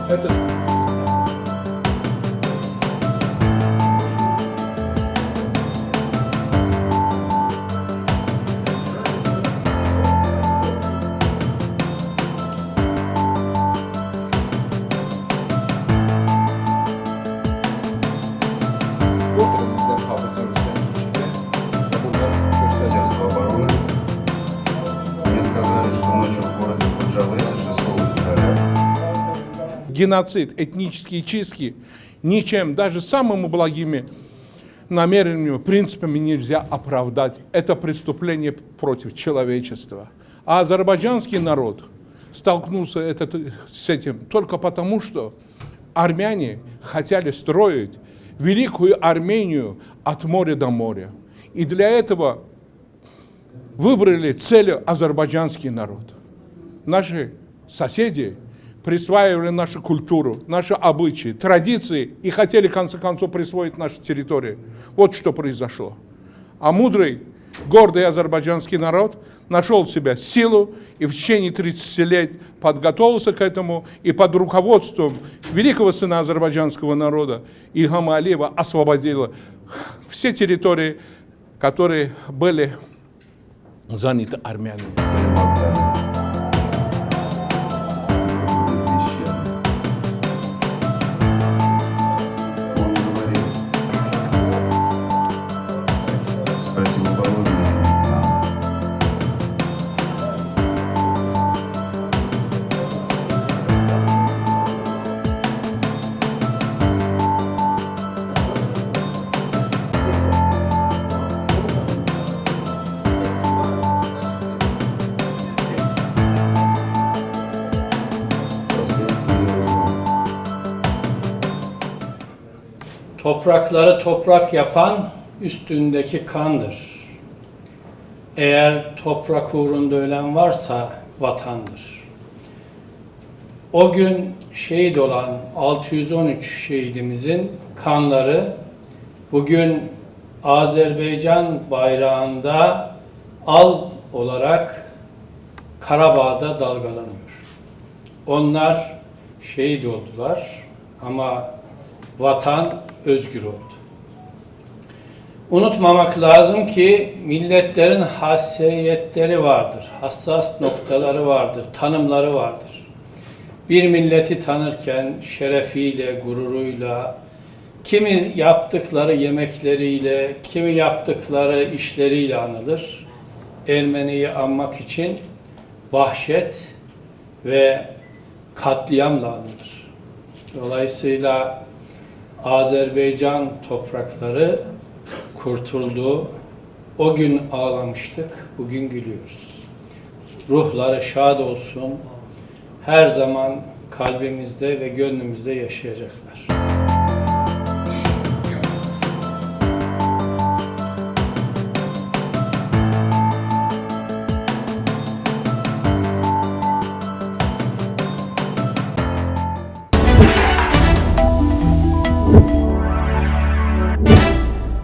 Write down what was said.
Это bizden hafızamızdan içinde burada göstereceğiz. Обороны. Мне сказали, что ночью в городе Худжалесе 6 февраля Геноцид, этнические чистки ничем, даже самыми благими намерениями, принципами нельзя оправдать. Это преступление против человечества. А азербайджанский народ столкнулся с этим только потому, что армяне хотели строить великую Армению от моря до моря. И для этого выбрали целью азербайджанский народ. Наши соседи присваивали нашу культуру, наши обычаи, традиции и хотели, в конце концов, присвоить нашу территорию. Вот что произошло. А мудрый, гордый азербайджанский народ нашел в себя силу и в течение 30 лет подготовился к этому, и под руководством великого сына азербайджанского народа Ильхама Алиева освободила все территории, которые были заняты армянами. Он говорил с противоположными нам. Toprakları toprak yapan üstündeki kandır. Eğer toprak uğrunda ölen varsa vatandır. O gün şehit olan 613 şehidimizin kanları bugün Azerbaycan bayrağında al olarak Karabağ'da dalgalanıyor. Onlar şehit oldular ama vatan özgür oldu. Unutmamak lazım ki milletlerin hassasiyetleri vardır, hassas noktaları vardır, tanımları vardır. Bir milleti tanırken şerefiyle, gururuyla, kimi yaptıkları yemekleriyle, kimi yaptıkları işleriyle anılır. Ermeni'yi anmak için vahşet ve katliamla anılır. Dolayısıyla Azerbaycan toprakları kurtuldu. O gün ağlamıştık, bugün gülüyoruz. Ruhları şad olsun. Her zaman kalbimizde ve gönlümüzde yaşayacaklar.